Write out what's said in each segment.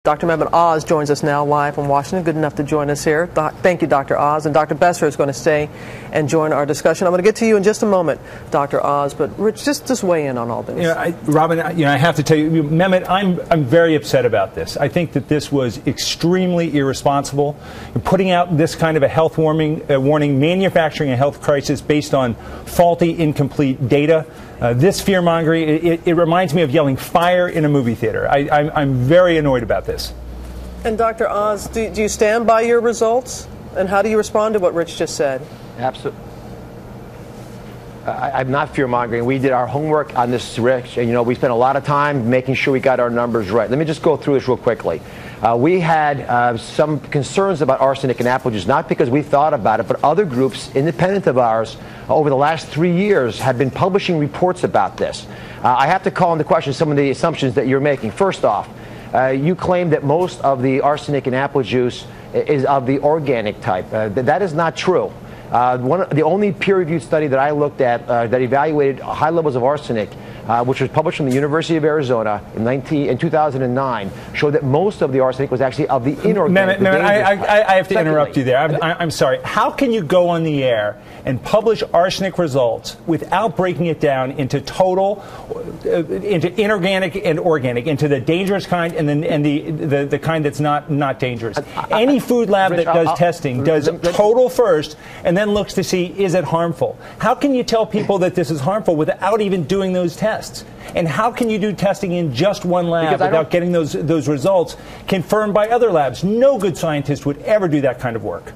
Dr. Mehmet Oz joins us now live from Washington. Good enough to join us here. Thank you, Dr. Oz. And Dr. Besser is going to stay and join our discussion. I'm going to get to you in just a moment, Dr. Oz. But Rich, just weigh in on all this. Robin, I have to tell you, Mehmet, I'm very upset about this. I think that this was extremely irresponsible. Putting out this kind of a health warning, manufacturing a health crisis based on faulty, incomplete data. This fear-mongering, it reminds me of yelling fire in a movie theater. I'm very annoyed about this. And Dr. Oz, do you stand by your results? And how do you respond to what Rich just said? Absolutely. I'm not fear-mongering. We did our homework on this, Rich, and we spent a lot of time making sure we got our numbers right. Let me just go through this real quickly. We had some concerns about arsenic in apple juice, not because we thought about it, but other groups, independent of ours, over the last 3 years have been publishing reports about this. I have to call into question some of the assumptions that you're making. First off, you claim that most of the arsenic in apple juice is of the organic type. That is not true. The only peer-reviewed study that I looked at that evaluated high levels of arsenic, which was published from the University of Arizona in 2009, showed that most of the arsenic was actually of the inorganic. I have to interrupt you there. I'm sorry. How can you go on the air and publish arsenic results without breaking it down into into inorganic and organic, into the dangerous kind and the kind that's not dangerous? Any food lab that does testing does total first and then looks to see, is it harmful? How can you tell people that this is harmful without even doing those tests? And how can you do testing in just one lab without getting those results confirmed by other labs? No good scientist would ever do that kind of work.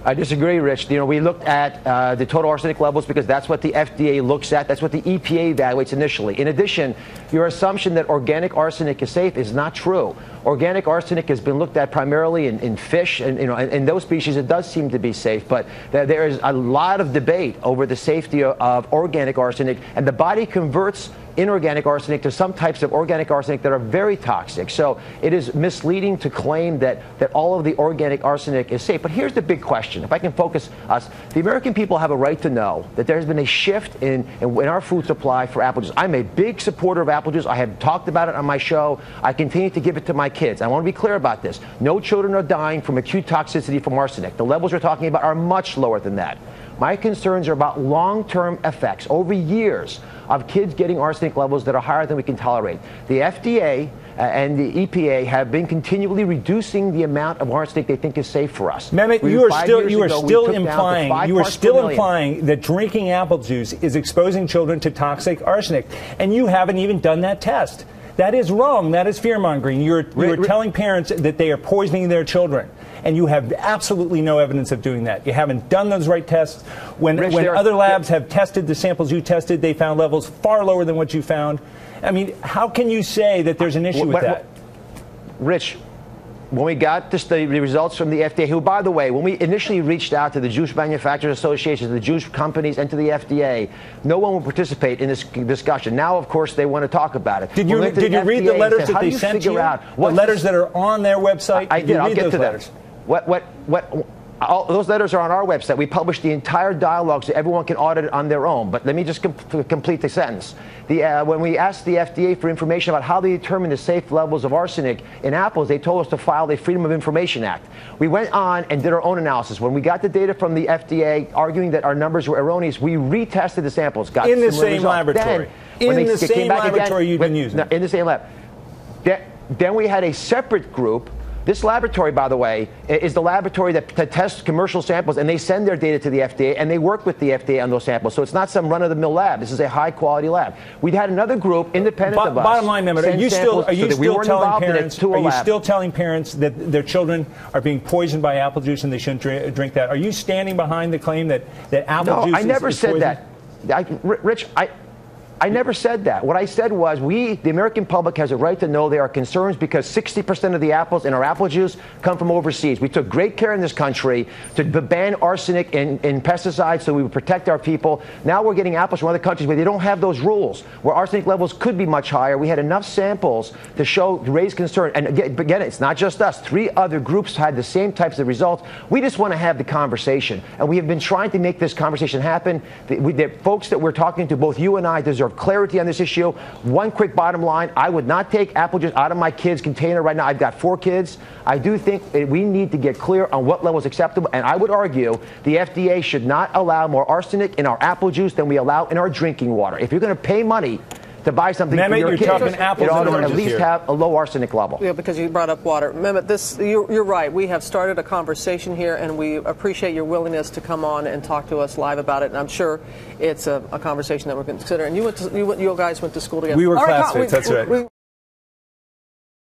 I disagree, Rich. We looked at the total arsenic levels because that's what the FDA looks at. That's what the EPA evaluates initially. In addition, your assumption that organic arsenic is safe is not true. Organic arsenic has been looked at primarily in fish, and in those species it does seem to be safe. But there is a lot of debate over the safety of organic arsenic, and the body converts inorganic arsenic to some types of organic arsenic that are very toxic. So it is misleading to claim that all of the organic arsenic is safe. But here's the big question. If I can focus us, the American people have a right to know that there has been a shift in our food supply for apple juice. I'm a big supporter of apple juice. I have talked about it on my show. I continue to give it to my kids. I want to be clear about this. No children are dying from acute toxicity from arsenic. The levels we're talking about are much lower than that. My concerns are about long-term effects over years of kids getting arsenic levels that are higher than we can tolerate. The FDA and the EPA have been continually reducing the amount of arsenic they think is safe for us. Mehmet, you are still implying that drinking apple juice is exposing children to toxic arsenic, and you haven't even done that test. That is wrong. That is fear-mongering. You're telling parents that they are poisoning their children, and you have absolutely no evidence of doing that. You haven't done those right tests. When other labs have tested the samples you tested, they found levels far lower than what you found. I mean, how can you say that there's an issue with that? Rich, when we got the results from the FDA, who, by the way, when we initially reached out to the Juice Manufacturers Association, the juice companies, and to the FDA, no one would participate in this discussion. Now, of course, they want to talk about it. Did you read the letters that they sent you? What letters that are on their website? I did. I'll get to that. Those letters are on our website. We published the entire dialogue so everyone can audit it on their own. But let me just complete the sentence. When we asked the FDA for information about how they determine the safe levels of arsenic in apples, they told us to file the Freedom of Information Act. We went on and did our own analysis. When we got the data from the FDA arguing that our numbers were erroneous, we retested the samples. Got in the same laboratory. In the same laboratory you've been using. In the same lab. Then we had a separate group. This laboratory, by the way, is the laboratory that tests commercial samples, and they send their data to the FDA, and they work with the FDA on those samples. So it's not some run-of-the-mill lab. This is a high-quality lab. We had another group, independent of us. Bottom line, Mehmet, are you still telling parents that their children are being poisoned by apple juice and they shouldn't drink that? Are you standing behind the claim that apple juice is poison? No, I never said that. Rich, I never said that. What I said was the American public has a right to know there are concerns because 60% of the apples in our apple juice come from overseas. We took great care in this country to ban arsenic in pesticides so we would protect our people. Now we're getting apples from other countries where they don't have those rules, where arsenic levels could be much higher. We had enough samples to raise concern. And again, it's not just us. 3 other groups had the same types of results. We just want to have the conversation. And we have been trying to make this conversation happen. The folks that we're talking to, both you and I, deserve deserve clarity on this issue. One quick bottom line, I would not take apple juice out of my kids' container right now. I've got 4 kids. I do think we need to get clear on what level is acceptable, and I would argue the FDA should not allow more arsenic in our apple juice than we allow in our drinking water. If you're going to pay money to buy something for your kids, it ought to at least have a low arsenic level. Yeah, because you brought up water. Mehmet, you're right. We have started a conversation here, and we appreciate your willingness to come on and talk to us live about it. And I'm sure it's a conversation that we're going to consider. And you guys went to school together. We were classmates. That's right.